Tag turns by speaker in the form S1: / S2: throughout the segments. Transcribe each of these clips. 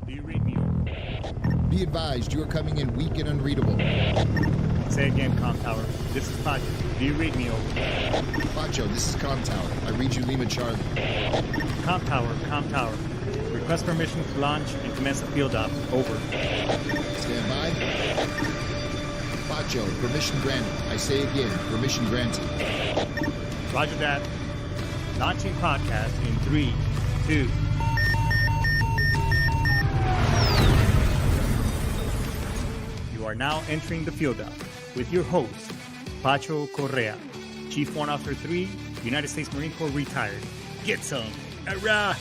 S1: do you read me over?
S2: Be advised, you are coming in weak and unreadable.
S1: Say again, Com Tower. This is Pacho. Do you read me over?
S2: Pacho, this is Com Tower. I read you Lima Charlie.
S1: Com Tower, Com Tower. Request permission to launch and commence the field op. Over.
S2: Stand by. Pacho, permission granted. I say again, permission granted.
S1: Roger that. Launching podcast in 3, 2. You are now entering the field op with your host, Pacho Correa, Chief Warrant Officer 3, United States Marine Corps retired. Get some. Hurrah!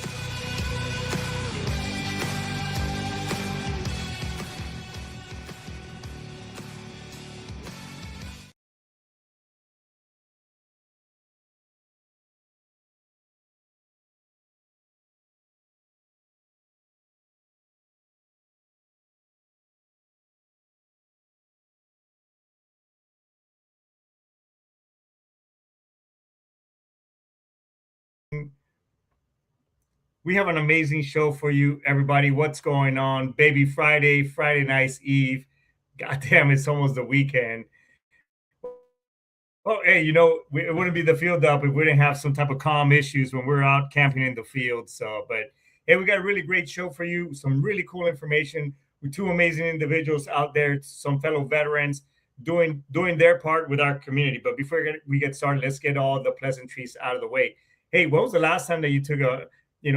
S1: We have an amazing show for you, everybody. What's going on? Baby Friday, Friday night's Eve. God damn, it's almost the weekend. Oh, hey, it wouldn't be the field up if we didn't have some type of calm issues when we're out camping in the field. So, but hey, we got a really great show for you. Some really cool information with two amazing individuals out there, some fellow veterans doing their part with our community. But before we get started, let's get all the pleasantries out of the way. Hey, when was the last time that you took you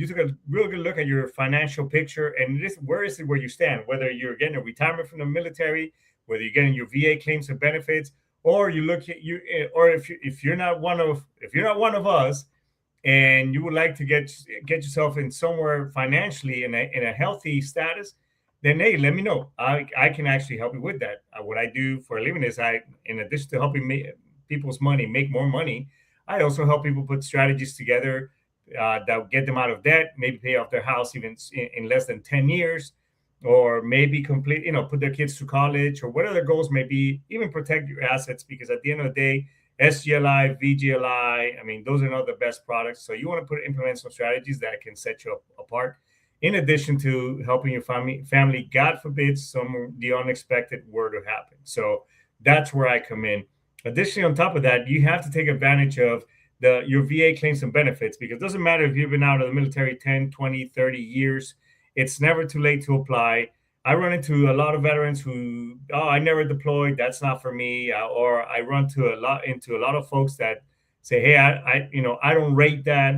S1: took a real good look at your financial picture and where is it where you stand, whether you're getting a retirement from the military, whether you're getting your VA claims and benefits, or you look at you, or if you're not one of us, and you would like to get yourself in somewhere financially in a healthy status, then hey, let me know. I can actually help you with that. What I do for a living is in addition to helping people's money make more money, I also help people put strategies together that will get them out of debt, maybe pay off their house even in less than 10 years, or maybe put their kids to college, or whatever their goals may be, even protect your assets, because at the end of the day, SGLI, VGLI, I mean, those are not the best products. So you want to implement some strategies that can set you apart, in addition to helping your family, God forbid, the unexpected were to happen. So that's where I come in. Additionally, on top of that, you have to take advantage of your VA claims and benefits, because it doesn't matter if you've been out of the military 10, 20, 30 years. It's never too late to apply. I run into a lot of veterans who, I never deployed. That's not for me. Or I run into a lot of folks that say, hey, I don't rate that,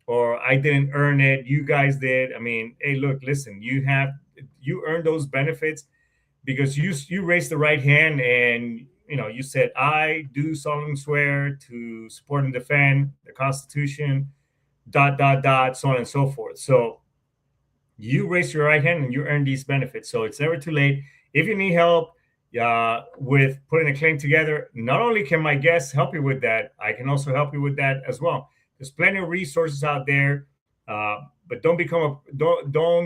S1: or I didn't earn it. You guys did. I mean, hey, look, listen, you earned those benefits because you raised the right hand and you said, I do solemnly swear to support and defend the Constitution, ... so on and so forth. So you raised your right hand and you earned these benefits. So it's never too late. If you need help with putting a claim together, not only can my guests help you with that, I can also help you with that as well. There's plenty of resources out there, but don't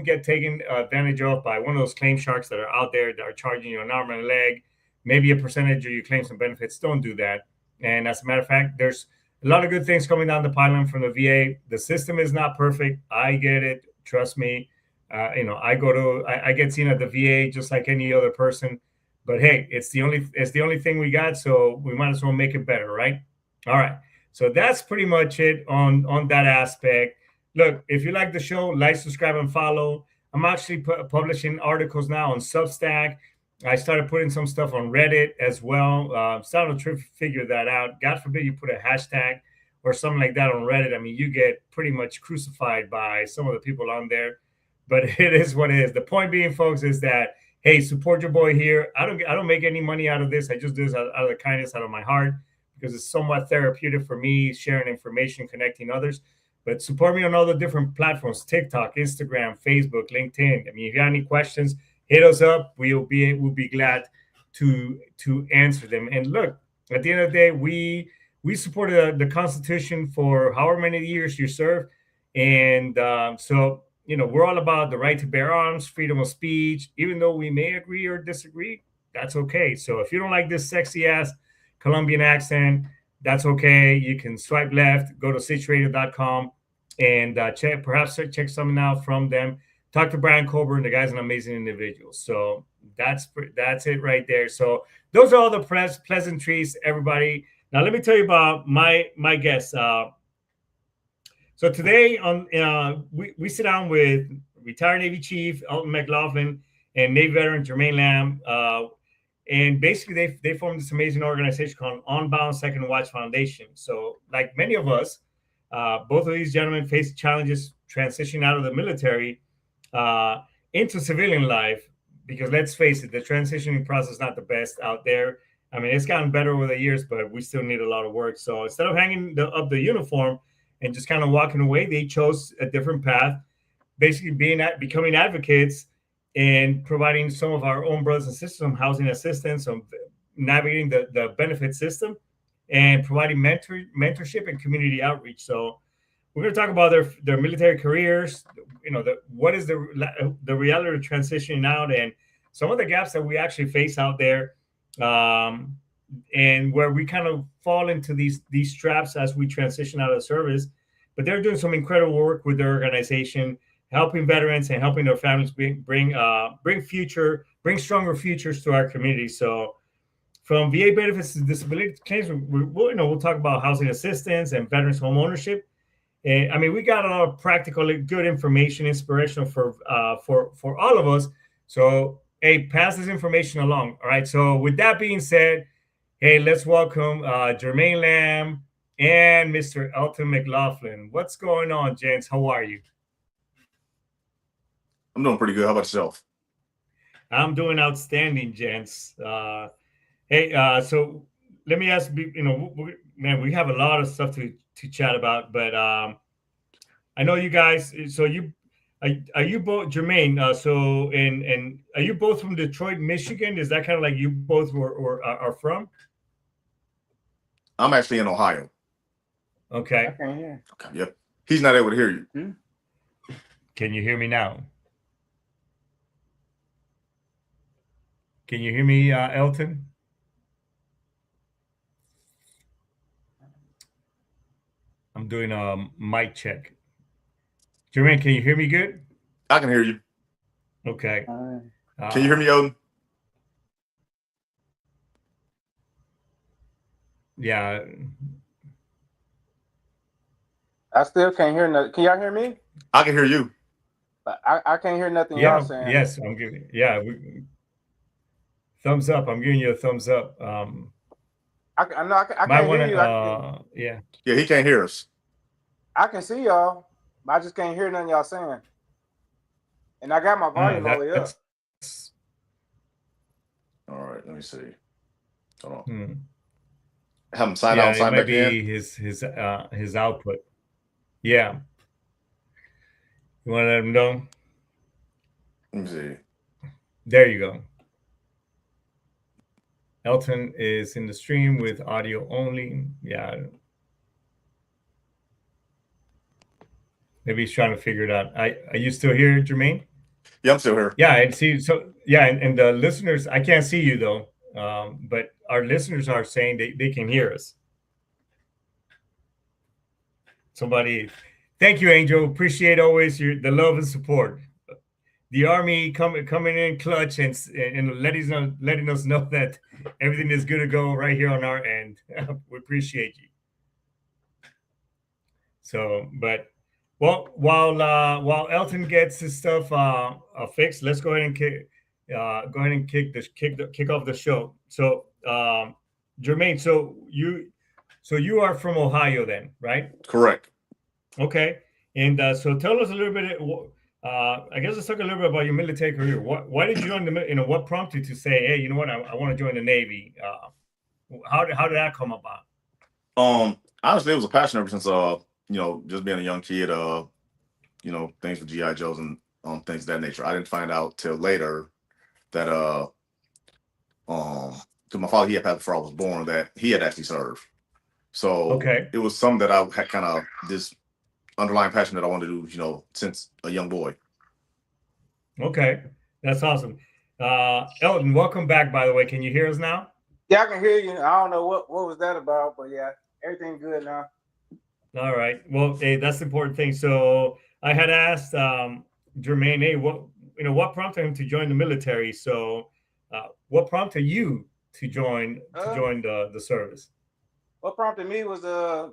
S1: get taken advantage of by one of those claim sharks that are out there that are charging you an arm and a leg, maybe a percentage of your claims and benefits. Don't do that. And as a matter of fact, there's a lot of good things coming down the pipeline from the VA. The system is not perfect. I get it. Trust me. I get seen at the VA just like any other person. But hey, it's the only thing we got, so we might as well make it better, right? All right. So that's pretty much it on that aspect. Look, if you like the show, like, subscribe, and follow. I'm actually publishing articles now on Substack. I started putting some stuff on Reddit as well. Starting to figure that out. God forbid you put a hashtag or something like that on Reddit. I mean, you get pretty much crucified by some of the people on there. But it is what it is. The point being, folks, is that, hey, support your boy here. I don't make any money out of this. I just do this out of the kindness, out of my heart, because it's somewhat therapeutic for me, sharing information, connecting others. But support me on all the different platforms: TikTok, Instagram, Facebook, LinkedIn. I mean, if you have any questions, hit us up. We'll be glad to answer them. And look, at the end of the day, we supported the Constitution for however many years you serve, and so we're all about the right to bear arms, freedom of speech. Even though we may agree or disagree, that's okay. So if you don't like this sexy ass Colombian accent, that's okay. You can swipe left, go to situated.com and check something out from them. talk to Brian Colburn. The guy's an amazing individual. So that's it right there. So those are all the pleasantries, everybody. Now let me tell you about my guests. So today we sit down with retired Navy Chief Elton McLaughlin and Navy veteran Jermaine Lamb. And basically, they formed this amazing organization called Unbound Second Watch Foundation. So, like many of us, both of these gentlemen face challenges transitioning out of the military into civilian life. Because let's face it, the transitioning process is not the best out there. I mean, it's gotten better over the years, but we still need a lot of work. So instead of hanging up the uniform and just kind of walking away, they chose a different path, basically becoming advocates and providing some of our own brothers and sisters some housing assistance, some navigating the benefit system, and providing mentorship and community outreach. So we're going to talk about their military careers, what is the reality of transitioning out, and some of the gaps that we actually face out there, and where we kind of fall into these traps as we transition out of the service. But they're doing some incredible work with their organization, helping veterans and helping their families bring stronger futures to our community. So from VA benefits to disability claims, we'll talk about housing assistance and veterans home ownership. And I mean, we got a lot of practical, good information, inspirational for all of us. So, hey, pass this information along. All right. So with that being said, hey, let's welcome Jermaine Lamb and Mr. Elton McLaughlin. What's going on, gents? How are you?
S3: I'm doing pretty good. How about yourself?
S1: I'm doing outstanding, gents. Hey, so let me ask, man, we have a lot of stuff to chat about, but I know you guys. So are you both, Jermaine? So and are you both from Detroit, Michigan? Is that kind of like you both are from?
S3: I'm actually in Ohio.
S1: Okay.
S4: I can't hear.
S3: Okay. Yep. He's not able to hear you.
S1: Can you hear me now? Can you hear me, Elton? I'm doing a mic check. Jermaine, can you hear me good?
S3: I can hear you.
S1: Okay.
S3: Can you hear me, Elton?
S1: Yeah.
S4: I still can't hear nothing. Can y'all hear me?
S3: I can hear you.
S4: I can't hear nothing
S1: Yeah.
S4: y'all saying.
S1: Yes, I'm giving. Yeah. Thumbs up. I'm giving you a thumbs up.
S4: I can't hear you.
S1: Yeah.
S3: Yeah, he can't hear us.
S4: I can see y'all, but I just can't hear nothing y'all saying. And I got my volume all the way up.
S3: All right, let me see. Hold on.
S1: Hmm.
S3: Have him sign out, sign back in.
S1: His output. Yeah. You want to let him know?
S3: Let me see.
S1: There you go. Elton is in the stream with audio only. Yeah. Maybe he's trying to figure it out. Are you still here, Jermaine?
S3: Yeah, I'm still here.
S1: Yeah, and see, so yeah, and the listeners, I can't see you though, but our listeners are saying they can hear us. Somebody, thank you, Angel. Appreciate always the love and support. The Army coming in clutch and letting us know that everything is good to go right here on our end. We appreciate you. So, but while Elton gets his stuff fixed, let's go ahead and kick off the show. So, Jermaine, so you are from Ohio then, right?
S3: Correct.
S1: Okay, and so tell us a little bit. I guess let's talk a little bit about your military career. Why did you join the? What prompted you to say, hey, you know what, I want to join the Navy? How did that come about?
S3: Honestly, it was a passion ever since just being a young kid. Things with GI Joes and things of that nature. I didn't find out till later that because my father, he had passed before I was born, that he had actually served. So
S1: okay,
S3: it was something that I had kind of this underlying passion that I wanted to do, since a young boy.
S1: Okay, that's awesome. Elton, welcome back, by the way. Can you hear us now?
S4: Yeah, I can hear you. I don't know what was that about, but yeah, everything good now.
S1: All right. Well, hey, that's the important thing. So I had asked Jermaine, hey, what prompted him to join the military? So, what prompted you to join the service?
S4: What prompted me was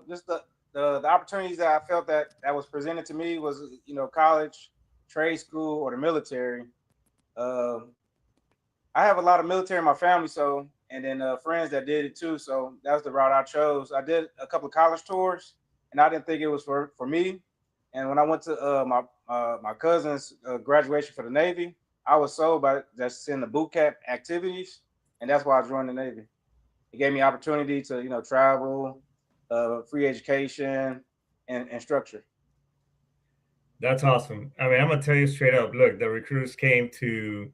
S4: just the opportunities that I felt that was presented to me was, college, trade school, or the military. I have a lot of military in my family, and then friends that did it too. So that's the route I chose. I did a couple of college tours, and I didn't think it was for me. And when I went to my cousin's graduation for the Navy, I was sold by just seeing the boot camp activities, and that's why I joined the Navy. It gave me opportunity to travel, free education, and structure.
S1: That's awesome. I mean, I'm gonna tell you straight up. Look, the recruiters came to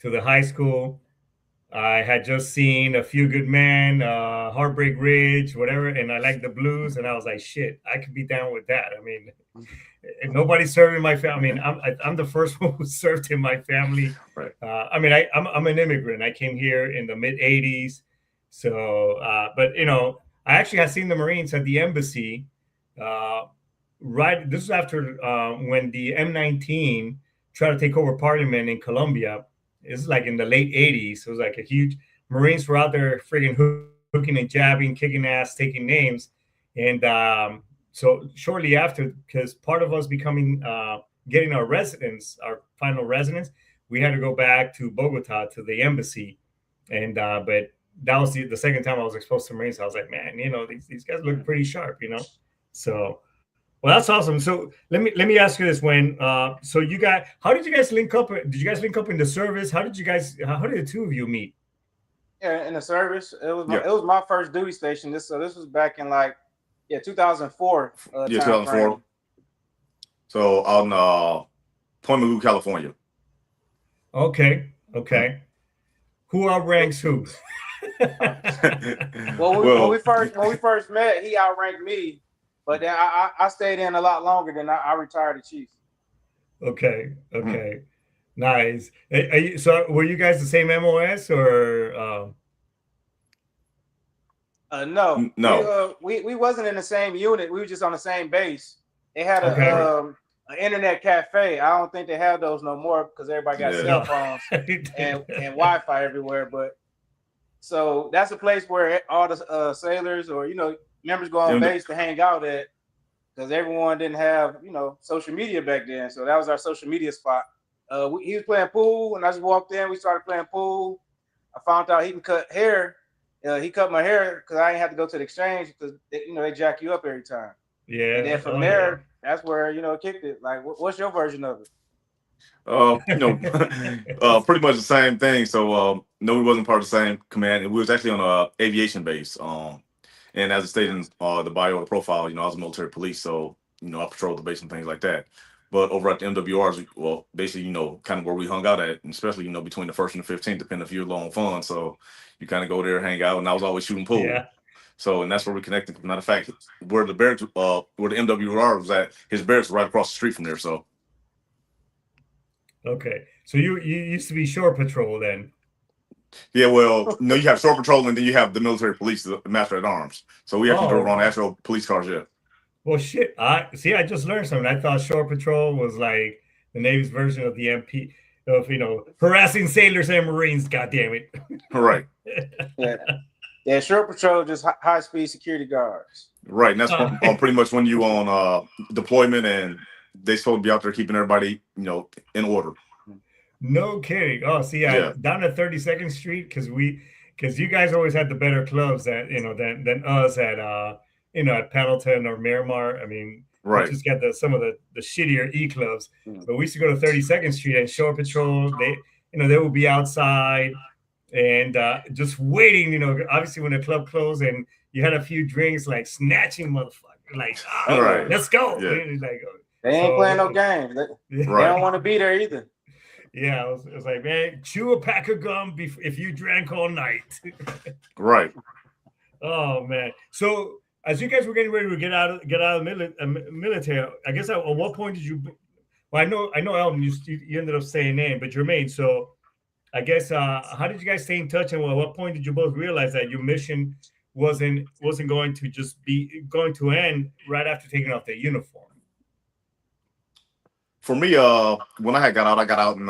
S1: the high school. I had just seen A Few Good Men, Heartbreak Ridge, whatever, and I liked the blues, and I was like, shit, I could be down with that. I mean, nobody served in my family. I mean, I'm the first one who served in my family.
S3: Right.
S1: I mean, I'm an immigrant. I came here in the mid '80s, so but I actually had seen the Marines at the embassy. Right, this is after when the M19 tried to take over Parliament in Colombia. This is like in the late '80s. It was like a huge Marines were out there friggin' hooking and jabbing, kicking ass, taking names, and so shortly after, because part of us becoming getting our residence, our final residence, we had to go back to Bogota to the embassy, and but that was the second time I was exposed to Marines. I was like, man, these guys look pretty sharp, So, well, that's awesome. So let me ask you this: so how did you guys link up? Did you guys link up in the service? How did the two of you meet?
S4: Yeah, in the service. It was my first duty station. This was back in 2004.
S3: 2004. So on Point Mugu, California.
S1: Okay. Who outranks who?
S4: When we first met, he outranked me, but then I stayed in a lot longer than I retired to chief.
S1: Okay. Nice. So were you guys the same MOS or?
S4: No. We wasn't in the same unit. We were just on the same base. They had an internet cafe. I don't think they have those no more because everybody got cell phones and Wi-Fi everywhere. But so that's a place where all the sailors or members go on base to hang out at, because everyone didn't have social media back then. So that was our social media spot. He was playing pool, and I just walked in. We started playing pool. I found out he can cut hair. He cut my hair because I didn't have to go to the exchange because they jack you up every time.
S1: Yeah.
S4: And then from there, that's where it kicked it. Like, what's your version of it?
S3: Pretty much the same thing. So no, we wasn't part of the same command. We was actually on a aviation base. And as it stated in the bio or the profile, I was military police, so I patrolled the base and things like that. But over at the MWRs, well, basically, kind of where we hung out at, and especially, between the 1st and the 15th, depending if you're low on funds. So you kind of go there, hang out, and I was always shooting pool.
S1: Yeah.
S3: So, and that's where we connected. Matter of fact, where the barracks, where the MWR was at, his barracks was right across the street from there. So.
S1: Okay. So you used to be shore patrol then?
S3: Yeah, well, no, you have shore patrol, and then you have the military police, the master at arms. So we actually drove around actual police cars, yeah.
S1: Well, shit. I just learned something. I thought shore patrol was like the Navy's version of the MP, of harassing sailors and Marines. God damn it!
S3: Right.
S4: Yeah. Shore patrol just high speed security guards.
S3: Right, and that's pretty much when you on deployment, and they supposed to be out there keeping everybody, in order.
S1: No kidding. Oh, see, down at 32nd Street, because you guys always had the better clubs that than us at at Pendleton or Miramar. I mean,
S3: right.
S1: We just got some of the shittier E clubs. But we used to go to 32nd Street and shore patrol. They would be outside and just waiting. Obviously when the club closed and you had a few drinks, like snatching motherfucker, like
S3: right.
S1: Let's go.
S3: Yeah.
S4: They ain't playing no games. They don't want to be there either.
S1: Yeah, it was like, man, chew a pack of gum if you drank all night.
S3: Right.
S1: Oh man. So as you guys were getting ready to get out of the military, I guess at what point did you? Well, I know Elton, you ended up staying in, but Jermaine. So I guess how did you guys stay in touch, and at what point did you both realize that your mission wasn't going to just be going to end right after taking off the uniform?
S3: For me, when I got out in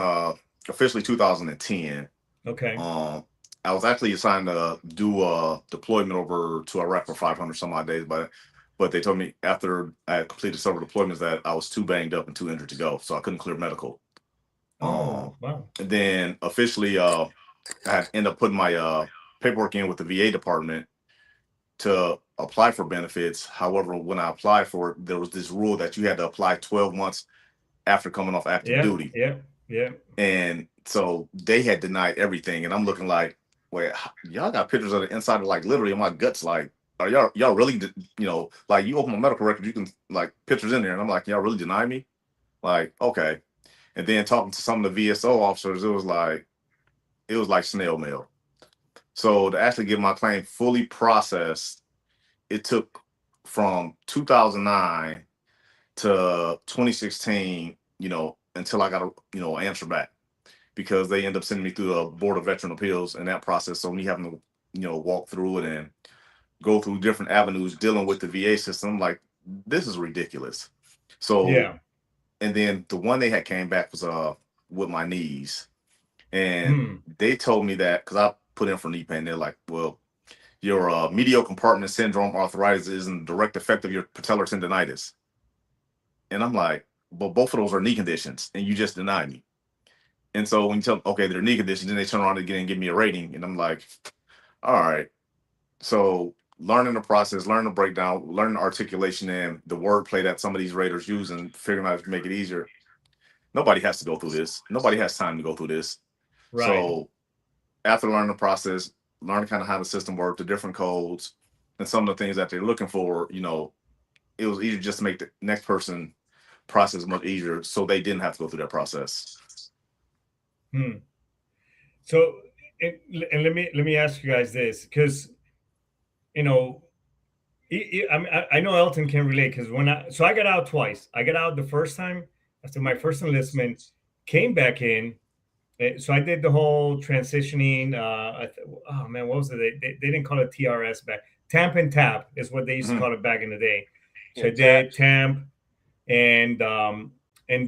S3: officially 2010.
S1: Okay.
S3: I was actually assigned to do a deployment over to Iraq for 500 some odd days, but they told me after I had completed several deployments that I was too banged up and too injured to go, so I couldn't clear medical.
S1: Oh, wow.
S3: And then officially, I had ended up putting my paperwork in with the VA department to apply for benefits. However, when I applied for it, there was this rule that you had to apply 12 months after coming off active
S1: Yeah,
S3: duty.
S1: yeah, yeah.
S3: And so they had denied everything. And I'm looking like, wait, y'all got pictures of the inside of like literally my guts. Like, are y'all really, like you open my medical record, you can like pictures in there. And I'm like, y'all really deny me? Like, okay. And then talking to some of the VSO officers, it was like snail mail. So to actually get my claim fully processed, it took from 2009 to 2016, until I got a answer back, because they end up sending me through the Board of Veteran Appeals and that process. So me having to walk through it and go through different avenues dealing with the VA system, like this is ridiculous. So
S1: Yeah.
S3: and then the one they had came back was with my knees, and they told me that because I put in for knee pain, they're like, well, your medial compartment syndrome arthritis is in direct effect of your patellar tendonitis. And I'm like, but both of those are knee conditions, and you just denied me. And so when you tell them, okay, they're knee conditions, then they turn around again and give me a rating, and I'm like, all right. So learning the process, learning the breakdown, learning the articulation and the wordplay that some of these raters use, and figuring out how to make it easier. Nobody has to go through this. Nobody has time to go through this.
S1: Right.
S3: So after learning the process, learning kind of how the system works, the different codes, and some of the things that they're looking for, it was easier just to make the next person process much easier, so they didn't have to go through that process.
S1: So, and let me ask you guys this, because I know Elton can relate, because I got out twice. I got out the first time after my first enlistment, came back in. So I did the whole transitioning. Oh man, what was it? They didn't call it TRS back. Tamp and tap is what they used to call it back in the day. So I did tamp, and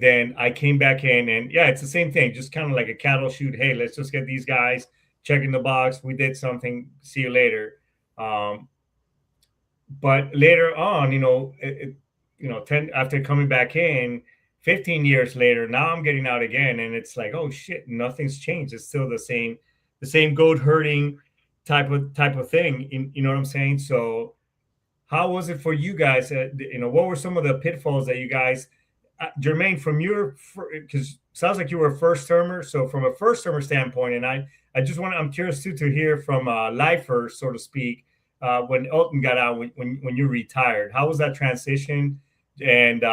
S1: then I came back in, and yeah, it's the same thing. Just kind of like a cattle shoot. Hey, let's just get these guys, checking the box. We did something. See you later. But later on, after coming back in, 15 years later, now I'm getting out again, and it's like, oh shit, nothing's changed. It's still the same goat herding type of thing. You know what I'm saying? So how was it for you guys? What were some of the pitfalls that you guys, Jermaine, from because sounds like you were a first termer. So from a first termer standpoint, and I'm curious too to hear from lifers, so to speak, when Elton got out, when you retired, how was that transition? And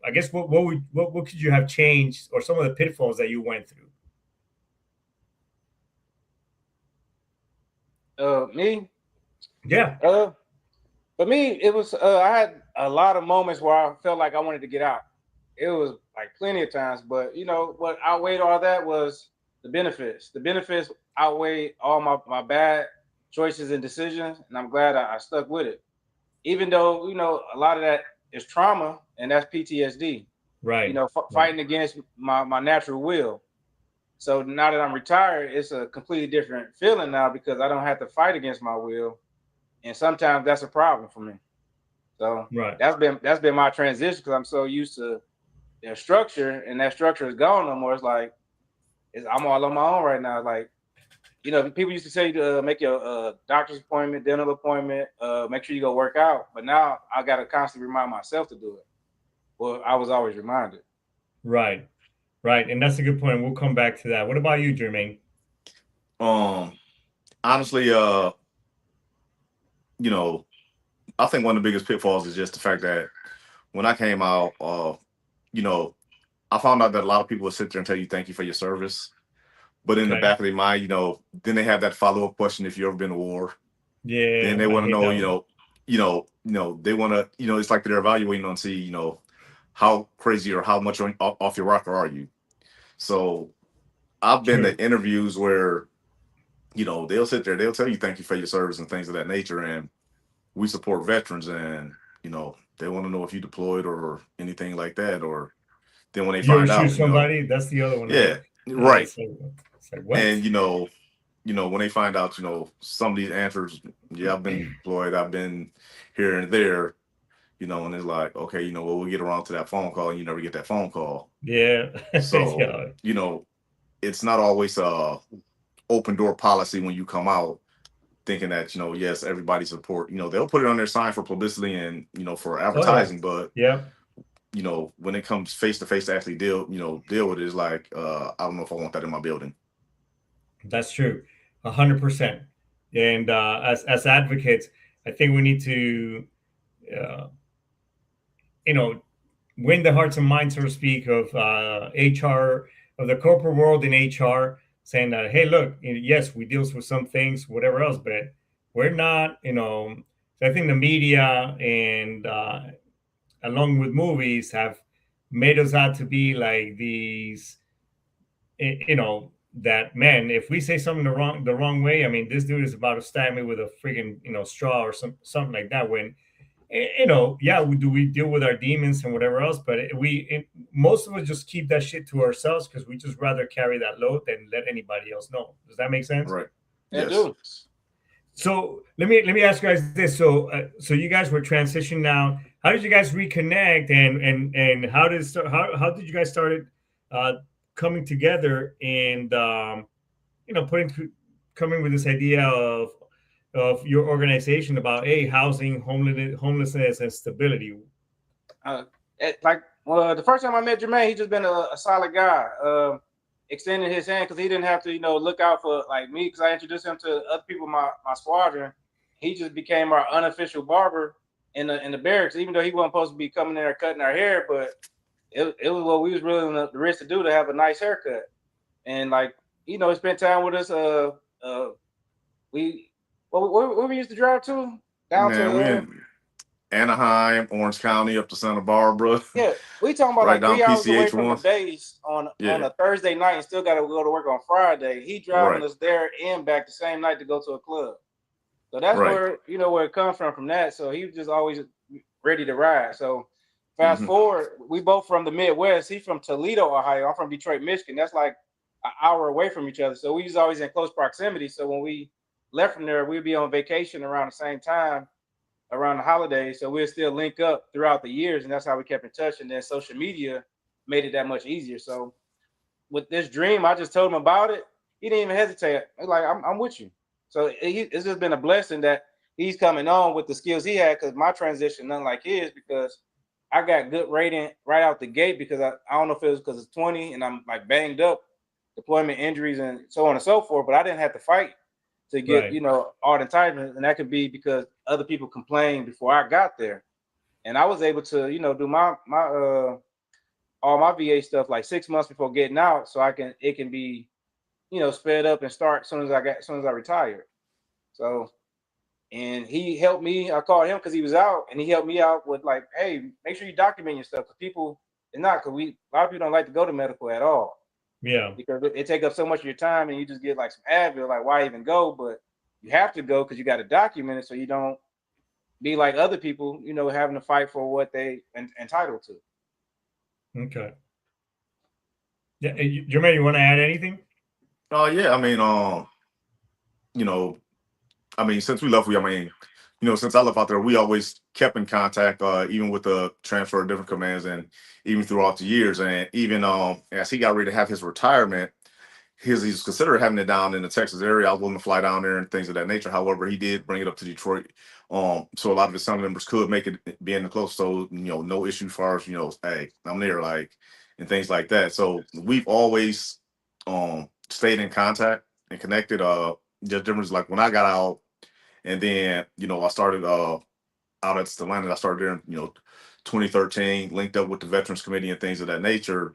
S1: I guess what could you have changed, or some of the pitfalls that you went through?
S4: Me?
S1: Yeah.
S4: For me, it was I had a lot of moments where I felt like I wanted to get out. It was like plenty of times, but what outweighed all that was the benefits. The benefits outweighed all my bad choices and decisions, and I'm glad I stuck with it. Even though a lot of that is trauma, and that's PTSD.
S1: Right.
S4: Fighting against my natural will. So now that I'm retired, it's a completely different feeling now, because I don't have to fight against my will, and sometimes that's a problem for me. So
S1: right.
S4: That's been my transition, because I'm so used to their structure, and that structure is gone no more. It's like I'm all on my own right now. Like, people used to say to make your doctor's appointment, dental appointment, make sure you go work out. But now I got to constantly remind myself to do it. Well, I was always reminded.
S1: Right. And that's a good point. We'll come back to that. What about you, Jermaine?
S3: Honestly, I think one of the biggest pitfalls is just the fact that when I came out, I found out that a lot of people would sit there and tell you thank you for your service. But in the back of their mind, then they have that follow-up question: if you've ever been to war.
S1: Yeah.
S3: Then they want to know, they want to, it's like they're evaluating on see, how crazy or how much off your rocker are you. So I've been to interviews where, they'll sit there, they'll tell you thank you for your service and things of that nature, and we support veterans, and they want to know if you deployed or anything like that, or Then when they
S1: You ever
S3: find
S1: shoot
S3: out,
S1: somebody? That's the other one.
S3: yeah,
S1: Yeah,
S3: right.
S1: it's like what?
S3: And when they find out, some of these answers, yeah, I've been deployed, I've been here and there, and it's like, okay, well, we'll get around to that phone call, and you never get that phone call.
S1: Yeah.
S3: So,
S1: Yeah.
S3: It's not always open door policy when you come out thinking that, yes, everybody support, they'll put it on their sign for publicity and, for advertising, but
S1: Yeah.
S3: when it comes face to face to actually deal with it, is like, I don't know if I want that in my building.
S1: That's true, 100%. And as advocates, I think we need to, win the hearts and minds, so to speak, of HR, of the corporate world in HR, saying that, hey, look, yes, we deal with some things, whatever else, but we're not, So I think the media and along with movies have made us out to be like these, that man, if we say something the wrong way, I mean, this dude is about to stab me with a freaking straw or something like that. When yeah, we deal with our demons and whatever else, but most of us just keep that shit to ourselves because we just rather carry that load than let anybody else know. Does that make sense?
S3: Right.
S4: Yeah,
S3: Yes.
S4: do.
S1: So let me ask you guys this. So you guys were transitioned now. How did you guys reconnect, and how did you guys started coming together and coming with this idea of your organization about housing, homelessness, and stability?
S4: The first time I met Jermaine, he just been a solid guy. Extending his hand because he didn't have to, look out for like me because I introduced him to other people in my squadron. He just became our unofficial barber in the barracks, even though he wasn't supposed to be coming in there cutting our hair, but it was what we was really on the risk to do, to have a nice haircut. And he spent time with us. Where we used to drive to? Down
S3: we in Anaheim, Orange County, up to Santa Barbara.
S4: Yeah, we talking about
S3: right
S4: like 3 hours away from the
S3: PCH1.
S4: base on a Thursday night and still got to go to work on Friday. He driving us there and back the same night to go to a club. So that's where where it comes from that. So he was just always ready to ride. So fast forward, we both from the Midwest. He's from Toledo, Ohio. I'm from Detroit, Michigan. That's like an hour away from each other. So we was always in close proximity. So when we left from there, we'd be on vacation around the same time, around the holidays. So we'll still link up throughout the years, and that's how we kept in touch. And then social media made it that much easier. So with this dream, I just told him about it. He didn't even hesitate. Like, I'm with you. So it's just been a blessing that he's coming on with the skills he had, because my transition, nothing like his, because I got good rating right out the gate, because I don't know if it was because it's 20 and I'm like banged up, deployment injuries and so on and so forth, but I didn't have to fight to get, all the entitlements. And that could be because other people complained before I got there. And I was able to, do my all my VA stuff like 6 months before getting out. So it can be, sped up and start as soon as I retired. So, and he helped me. I called him because he was out, and he helped me out with like, hey, make sure you document your stuff, because people, a lot of people don't like to go to medical at all.
S1: Yeah,
S4: because it take up so much of your time, and you just get like some Advil. Like, why even go? But you have to go because you got to document it, so you don't be like other people, having to fight for what they entitled to.
S1: Okay. Yeah, Jermaine, you want to add anything?
S3: Yeah, since we left, since I left out there, we always kept in contact, even with the transfer of different commands, and even throughout the years. And even as he got ready to have his retirement, he's considered having it down in the Texas area. I was willing to fly down there and things of that nature. However, he did bring it up to Detroit, so a lot of his family members could make it being close. So no issue as far as hey, I'm there, like, and things like that. So we've always stayed in contact and connected. Just difference, like when I got out, and then I started out at Stellantis. I started there in 2013, linked up with the Veterans Committee and things of that nature.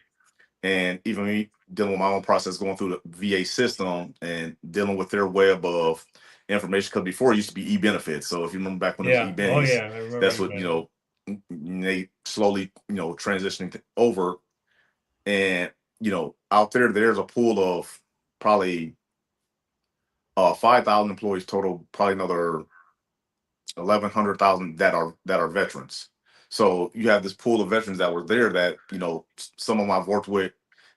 S3: And even me dealing with my own process, going through the VA system and dealing with their web of information, because before it used to be e-benefits. So if you remember back when it was e-bennies, that's what they slowly transitioning over. And out there's a pool of probably 5,000 employees total, probably another 1,100,000 that are veterans. So you have this pool of veterans that were there that, you know, some of them I've worked with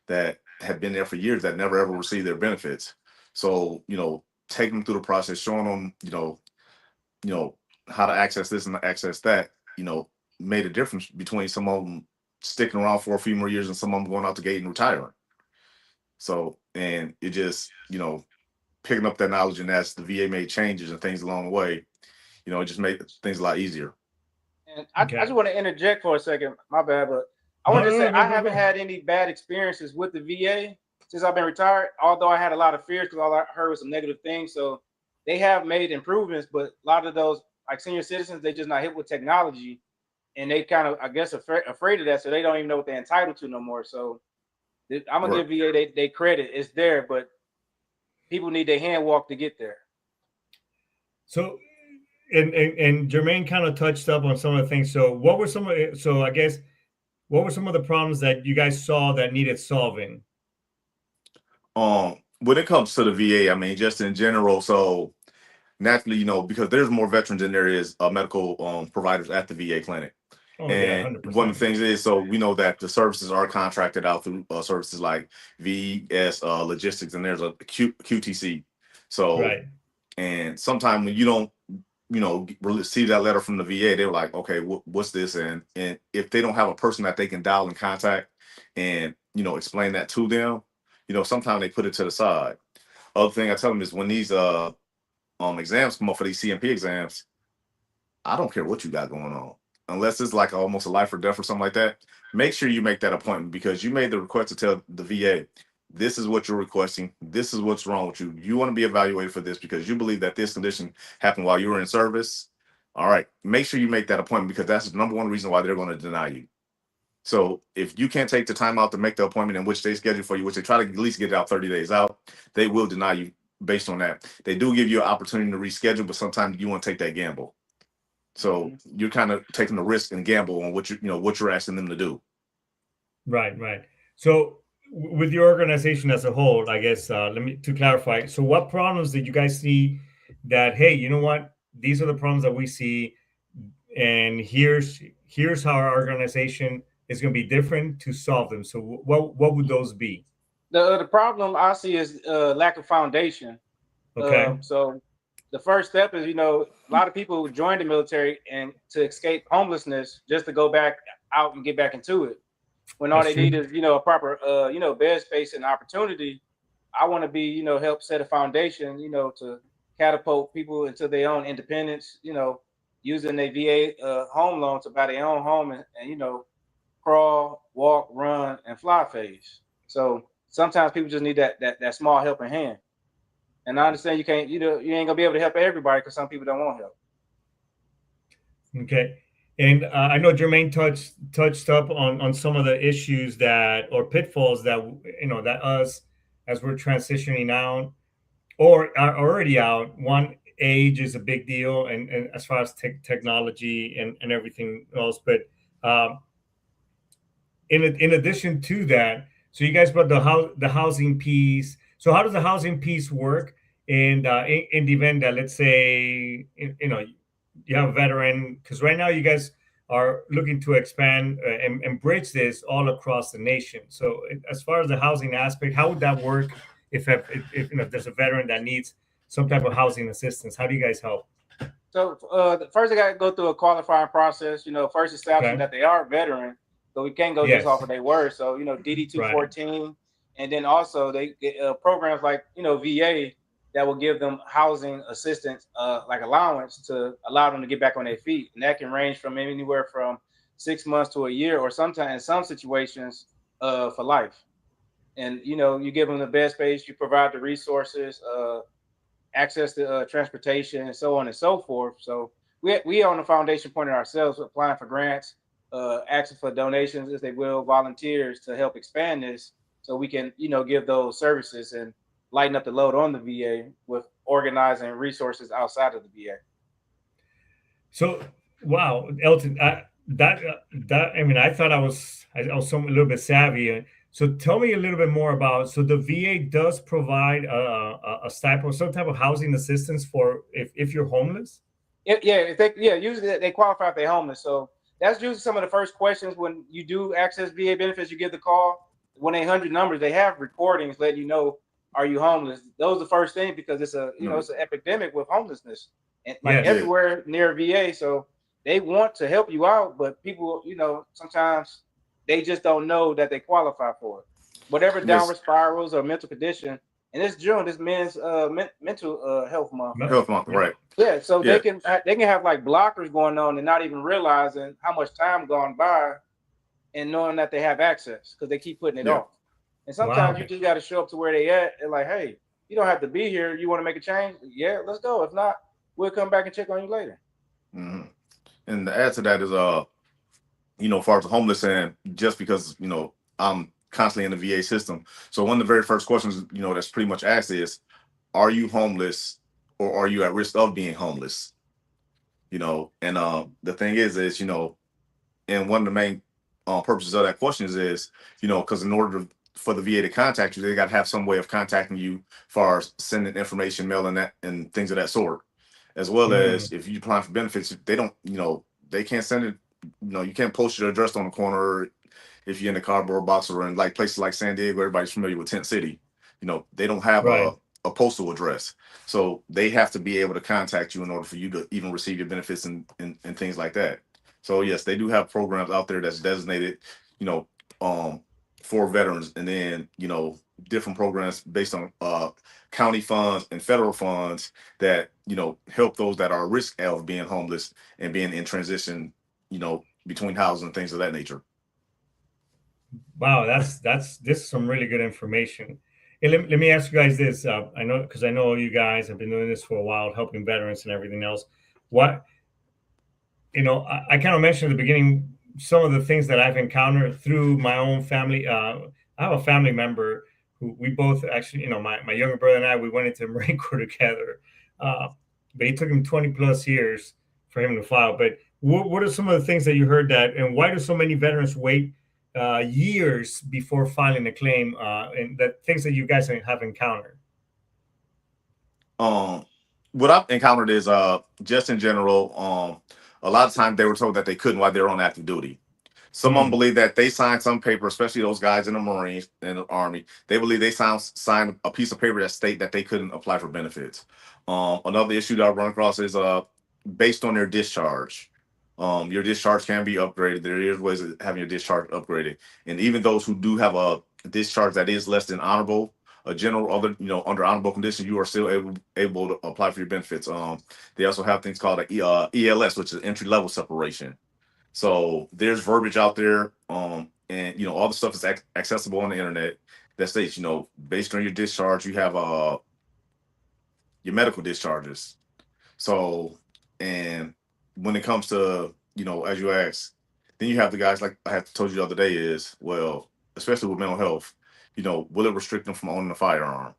S3: that have been there for years that never ever received their benefits. So, you know, taking them through the process, showing them, you know, how to access this and access that, you know, made a difference between some of them sticking around for a few more years and some of them going out the gate and retiring. So, and it just, you know, picking up that knowledge, and as the VA made changes and things along the way, you know, it just made things a lot easier.
S4: And I just want to interject for a second. My bad, but I want to say I haven't had any bad experiences with the VA since I've been retired. Although I had a lot of fears because all I heard was some negative things. So they have made improvements, but a lot of those like senior citizens, they just not hip with technology, and they kind of, I guess, afraid of that, so they don't even know what they're entitled to no more. So I'm gonna give VA they credit. It's there, but people need their hand walk to get there.
S1: So, and Jermaine kind of touched up on some of the things. So, what were some of? So, I guess, what were some of the problems that you guys saw that needed solving?
S3: When it comes to the VA, I mean, just in general, so naturally, you know, because there's more veterans than there is medical providers at the VA clinic.
S1: Oh,
S3: and
S1: yeah,
S3: one of the things is, so we know that the services are contracted out through services like VS Logistics, and there's a QTC. So,
S1: right.
S3: And sometimes when you don't, you know, receive that letter from the VA, they're like, okay, what's this? And if they don't have a person that they can dial and contact and, you know, explain that to them, you know, sometimes they put it to the side. Other thing I tell them is when these exams come up for these CMP exams, I don't care what you got going on, unless it's like almost a life or death or something like that. Make sure you make that appointment, because you made the request to tell the VA, this is what you're requesting. This is what's wrong with you. You want to be evaluated for this because you believe that this condition happened while you were in service. All right, make sure you make that appointment, because that's the number one reason why they're going to deny you. So if you can't take the time out to make the appointment in which they schedule for you, which they try to at least get it out 30 days out, they will deny you based on that. They do give you an opportunity to reschedule, but sometimes you want to take that gamble. So you're kind of taking the risk and gamble on what what you're asking them to do.
S1: Right. So with your organization as a whole, I guess, to clarify. So what problems did you guys see that, hey, you know what, these are the problems that we see, and here's how our organization is going to be different to solve them. So what would those be?
S4: The problem I see is lack of foundation.
S1: Okay.
S4: So the first step is, a lot of people join the military and to escape homelessness just to go back out and get back into it. When all they need is, a proper, bed space and opportunity. I want to be, help set a foundation, to catapult people into their own independence, using their VA home loan to buy their own home and crawl, walk, run, and fly phase. So sometimes people just need that small helping hand. And I understand you ain't gonna be able to help everybody because some people don't want help.
S1: Okay. And I know Jermaine touched up on some of the issues or pitfalls that, that us, as we're transitioning out or are already out. One, age is a big deal, and as far as technology and everything else. But in addition to that, so you guys brought the housing piece. So how does the housing piece work in the event that, let's say, you have a veteran, because right now you guys are looking to expand and bridge this all across the nation. So as far as the housing aspect, how would that work if there's a veteran that needs some type of housing assistance? How do you guys help?
S4: So first they got to go through a qualifying process, first establishing that they are a veteran. So we can't go just off of their word. So, DD 214. Right. And then also they get programs like, VA that will give them housing assistance, like allowance to allow them to get back on their feet. And that can range from anywhere from 6 months to a year, or sometimes in some situations for life. And, you give them the bed space, you provide the resources, access to transportation, and so on and so forth. So we on the foundation point ourselves, applying for grants, asking for donations, if they will, volunteers to help expand this, so we can, give those services and lighten up the load on the VA with organizing resources outside of the VA.
S1: So, wow, Elton, I thought I was a little bit savvy. So tell me a little bit more about, so the VA does provide some type of housing assistance for if you're homeless?
S4: Usually they qualify if they're homeless. So that's usually some of the first questions when you do access VA benefits. You get the call 1-800 numbers. They have recordings letting you know, are you homeless? Those are the first thing, because it's a it's an epidemic with homelessness and like
S1: Yes.
S4: everywhere near VA. So they want to help you out, but people, sometimes they just don't know that they qualify for it. Whatever downward spirals or mental condition. And it's June, this men's mental health month.
S3: Health month, right?
S4: Yeah, so
S3: Yeah.
S4: they can have like blockers going on and not even realizing how much time gone by, and knowing that they have access because they keep putting it off. And sometimes
S1: Wow.
S4: you just got to show up to where they at and like, hey, you don't have to be here. You want to make a change? Yeah, let's go. If not, we'll come back and check on you later.
S3: Mm-hmm. And to add to that is, as far as the homeless, and just because I'm constantly in the VA system, so one of the very first questions that's pretty much asked is, are you homeless or are you at risk of being homeless? And the thing is and one of the main purposes of that question is because in order for the VA to contact you, they got to have some way of contacting you as far as sending information, mailing that, and things of that sort. As well as if you apply for benefits, they don't, they can't send it. You can't post your address on the corner if you're in a cardboard box, or in like places like San Diego. Everybody's familiar with Tent City. They don't have
S1: Right.
S3: a postal address, so they have to be able to contact you in order for you to even receive your benefits and things like that. So yes, they do have programs out there that's designated, for veterans, and then different programs based on county funds and federal funds that help those that are at risk of being homeless and being in transition, between houses and things of that nature.
S1: Wow, this is some really good information. Hey, let me ask you guys this. I know you guys have been doing this for a while, helping veterans and everything else. What I kind of mentioned at the beginning some of the things that I've encountered through my own family. I have a family member who we both actually, my younger brother and I, we went into the Marine Corps together. But it took him 20 plus years for him to file. But what are some of the things that you heard and why do so many veterans wait years before filing a claim, and the things that you guys have encountered?
S3: What I've encountered is just in general, a lot of times they were told that they couldn't while they're on active duty. Some of them believe that they signed some paper, especially those guys in the Marines and the Army. They believe they signed a piece of paper that state that they couldn't apply for benefits. Another issue that I run across is based on their discharge. Your discharge can be upgraded. There is ways of having your discharge upgraded, and even those who do have a discharge that is less than honorable, a general other, under honorable conditions, you are still able to apply for your benefits. They also have things called a ELS, which is entry level separation. So there's verbiage out there, and all the stuff is accessible on the internet that states, based on your discharge, you have your medical discharges. So, and when it comes to as you asked, then you have the guys like I had told you the other day is, well, especially with mental health, will it restrict them from owning a firearm?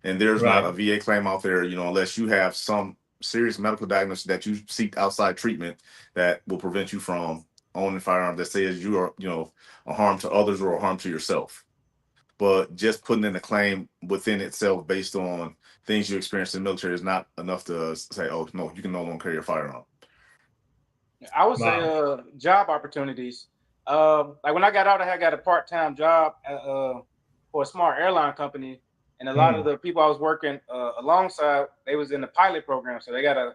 S3: And there's not a VA claim out there, unless you have some serious medical diagnosis that you seek outside treatment that will prevent you from owning a firearm that says you are, a harm to others or a harm to yourself. But just putting in a claim within itself based on things you experienced in the military is not enough to say, oh, no, you can no longer carry a firearm.
S4: I would say job opportunities. Like when I got out, I got a part-time job for a small airline company, and a lot of the people I was working alongside, they was in the pilot program, so they got to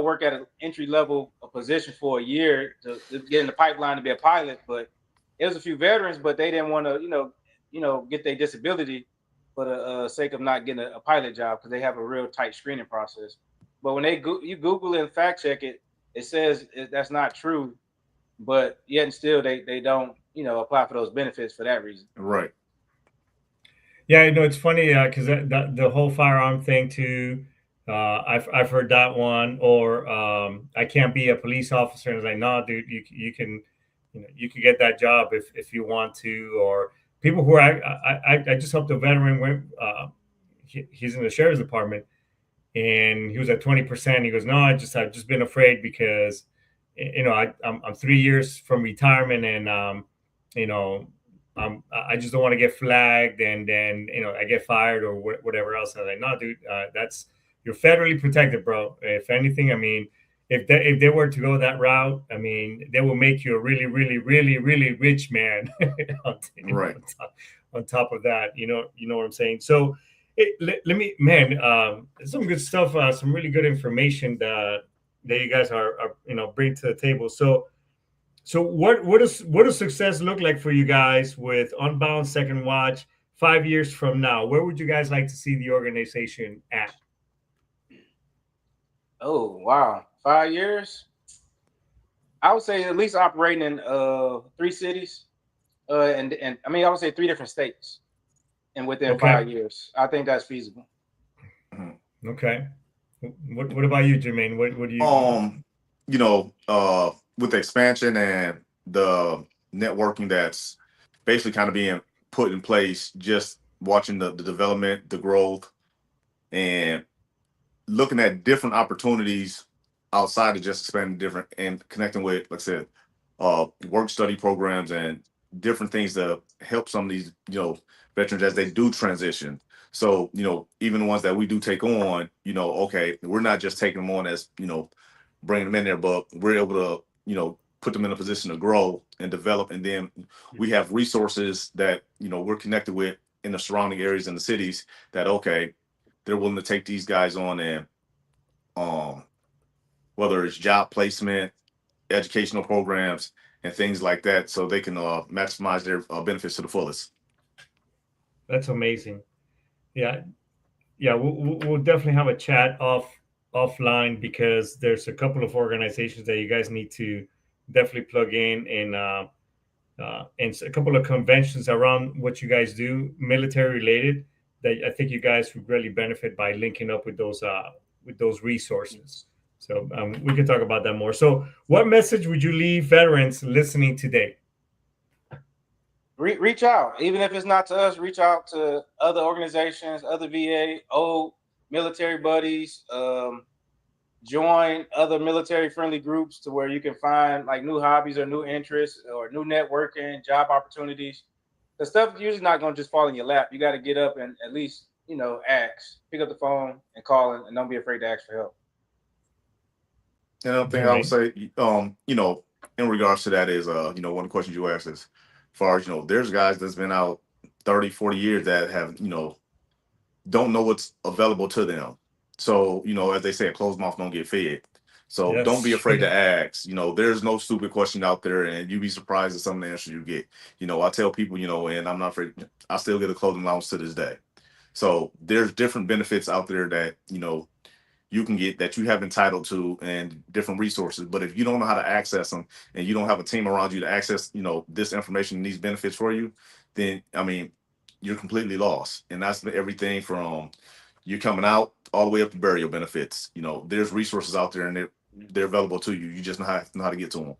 S4: work at an entry-level position for a year to get in the pipeline to be a pilot. But it was a few veterans, but they didn't want to get their disability for the sake of not getting a pilot job, because they have a real tight screening process. But when you Google and fact check it, it says that's not true, but yet and still they don't apply for those benefits for that reason.
S3: Right.
S1: Yeah, it's funny because the whole firearm thing too. I've heard that one, or I can't be a police officer, and it's like, no, dude, you can get that job if you want to. Or people who I just helped a veteran he's in the sheriff's department, and he was at 20%. He goes, no, I've just been afraid because I'm 3 years from retirement, and I just don't want to get flagged, and then I get fired or whatever else. I was like, no, dude, you're federally protected, bro. If anything, I mean, if they were to go that route, I mean, they will make you a really, really, really, really rich man.
S3: Right.
S1: On top of that, you know what I'm saying. So, let me, man, some good stuff, some really good information that you guys are bring to the table. So what does success look like for you guys with Unbound Second Watch 5 years from now? Where would you guys like to see the organization at?
S4: Oh, wow. 5 years. I would say at least operating in 3 cities. And I mean, I would say 3 different states. And within
S1: Okay.
S4: 5 years, I think that's feasible.
S1: Okay. What about you, Jermaine? What do you?
S3: With the expansion and the networking that's basically kind of being put in place, just watching the development, the growth, and looking at different opportunities outside of just expanding different and connecting with, like I said, work study programs and different things to help some of these, veterans as they do transition. So, even the ones that we do take on, okay, we're not just taking them on as, bringing them in there, but we're able to, put them in a position to grow and develop. And then we have resources that, we're connected with in the surrounding areas in the cities that, okay, they're willing to take these guys on, and whether it's job placement, educational programs, and things like that, so they can maximize their benefits to the fullest.
S1: That's amazing. Yeah, we'll definitely have a chat offline, because there's a couple of organizations that you guys need to definitely plug in, and a couple of conventions around what you guys do, military related, that I think you guys would really benefit by linking up with those resources. So we can talk about that more. So, what message would you leave veterans listening today?
S4: Reach out, even if it's not to us. Reach out to other organizations, other VA, old military buddies. Join other military-friendly groups to where you can find like new hobbies or new interests or new networking, job opportunities. The stuff usually not going to just fall in your lap. You got to get up and at least ask, pick up the phone and call, and don't be afraid to ask for help.
S3: And another thing I would say, in regards to that is, one of the questions you asked is, as far as, there's guys that's been out 30, 40 years that have, don't know what's available to them. So, as they say, a closed mouth don't get fed. So
S1: Yes.
S3: don't be afraid to ask. There's no stupid question out there, and you'd be surprised at some of the answers you get. I tell people, and I'm not afraid, I still get a clothing allowance to this day. So there's different benefits out there that, you can get that you have entitled to, and different resources. But if you don't know how to access them, and you don't have a team around you to access, this information and these benefits for you, then, I mean, you're completely lost. And that's everything from you coming out all the way up to burial benefits. There's resources out there, and they're available to you. You just know how to get to them.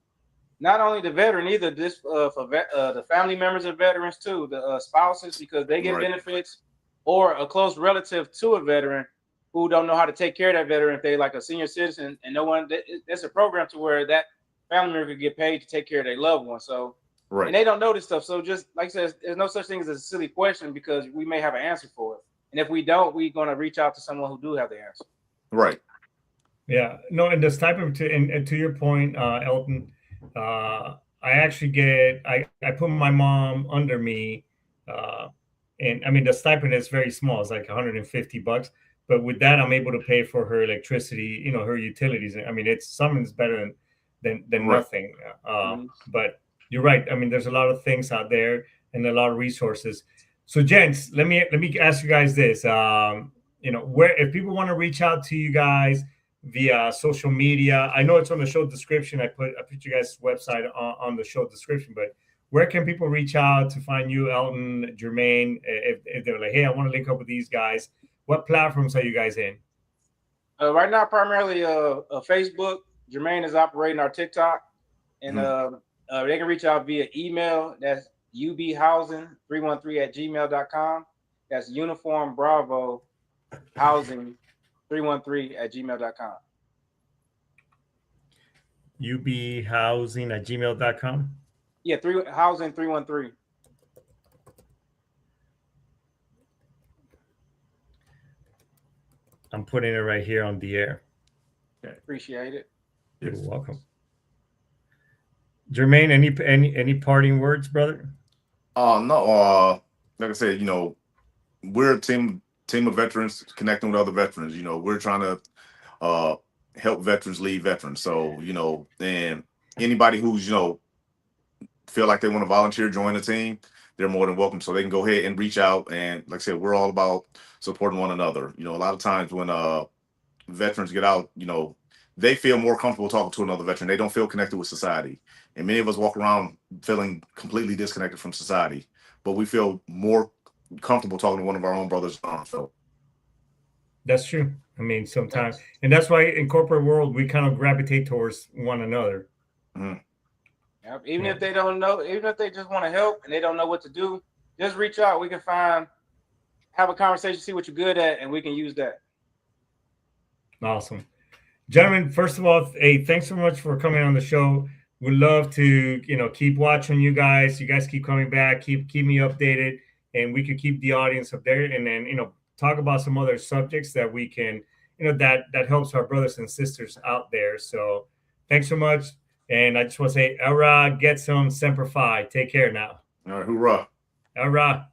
S4: Not only the veteran, either this for the family members of veterans too, the spouses, because they get
S3: Right.
S4: benefits, or a close relative to a veteran who don't know how to take care of that veteran if they like a senior citizen, and no one. There's a program to where that family member could get paid to take care of their loved one. So,
S3: Right.
S4: and they don't know this stuff. So just like I said, there's no such thing as a silly question, because we may have an answer for it. And if we don't, we're going to reach out to someone who do have the answer.
S3: Right.
S1: Yeah, no, and the stipend, and to your point, Elton, I actually I put my mom under me, and I mean the stipend is very small. It's like $150, but with that, I'm able to pay for her electricity, her utilities. I mean, it's something's better than
S3: Right.
S1: nothing. But you're right. I mean, there's a lot of things out there and a lot of resources. So, gents, let me ask you guys this. Where, if people want to reach out to you guys via social media, I know it's on the show description. I put you guys' website on the show description, but where can people reach out to find you, Elton, Jermaine, if they're like, hey, I want to link up with these guys? What platforms are you guys in?
S4: Right now, primarily Facebook. Jermaine is operating our TikTok, and they can reach out via email. That's ubhousing313@gmail.com. That's Uniform Bravo Housing313@gmail.com.
S1: ubhousing@gmail.com.
S4: Yeah, Housing313.
S1: I'm putting it right here on the air.
S4: Appreciate it.
S1: You're welcome. Jermaine, any parting words, brother?
S3: No. Like I said, we're a team of veterans connecting with other veterans. We're trying to help veterans lead veterans. So, and anybody who's, feel like they want to volunteer, join the team, they're more than welcome. So they can go ahead and reach out. And like I said, we're all about supporting one another. A lot of times when veterans get out, they feel more comfortable talking to another veteran. They don't feel connected with society. And many of us walk around feeling completely disconnected from society, but we feel more comfortable talking to one of our own brothers. So
S1: that's true. I mean, sometimes, and that's why in corporate world, we kind of gravitate towards one another.
S3: Mm-hmm.
S4: Yep. Even if they don't know, even if they just want to help and they don't know what to do, just reach out. We can have a conversation, see what you're good at, and we can use that.
S1: Awesome. Gentlemen, first of all, hey, thanks so much for coming on the show. We'd love to, keep watching you guys. You guys keep coming back, keep me updated, and we could keep the audience up there, and then, talk about some other subjects that we can, that helps our brothers and sisters out there. So thanks so much. And I just want to say, Elra, get some Semper Fi. Take care now.
S3: All right, hoorah.
S1: Elra.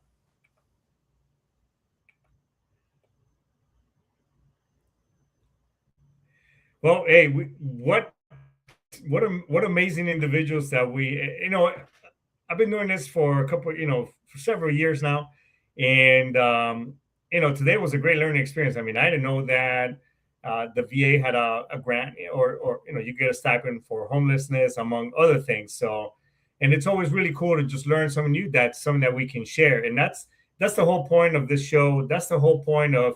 S1: Well, hey, what amazing individuals that we, I've been doing this for for several years now. And, today was a great learning experience. I mean, I didn't know that the VA had a grant or you get a stipend for homelessness, among other things. So, and it's always really cool to just learn something new. That's something that we can share. And that's the whole point of this show. That's the whole point of,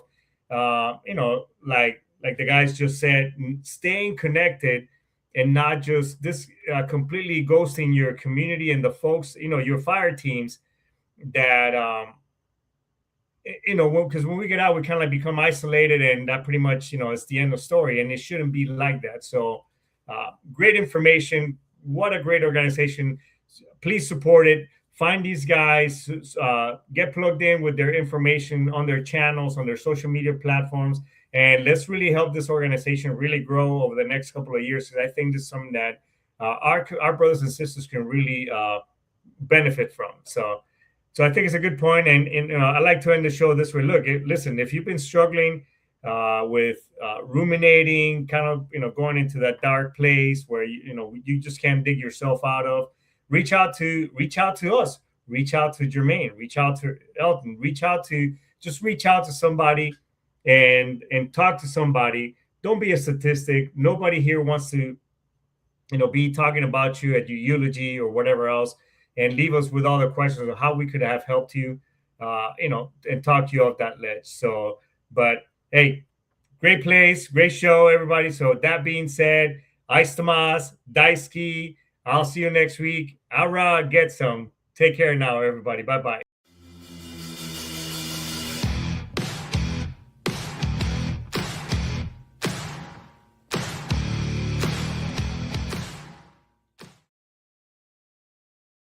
S1: like the guys just said, staying connected and not just this completely ghosting your community and the folks, your fire teams that, because when we get out, we kind of like become isolated, and that pretty much, it's the end of story, and it shouldn't be like that. So great information. What a great organization. Please support it. Find these guys, get plugged in with their information on their channels, on their social media platforms, and let's really help this organization really grow over the next couple of years. Because I think this is something that our brothers and sisters can really benefit from. So I think it's a good point. And I like to end the show this way. Look, listen, if you've been struggling with ruminating, kind of, going into that dark place where, you just can't dig yourself out of, reach out to us, reach out to Jermaine, reach out to Elton, reach out to somebody and talk to somebody. Don't be a statistic. Nobody here wants to, be talking about you at your eulogy or whatever else, and leave us with all the questions of how we could have helped you, and talk you off that ledge. So, but hey, great place, great show, everybody. So that being said, Aistamas, Daisuki, I'll see you next week. Ara, get some. Take care now, everybody. Bye-bye.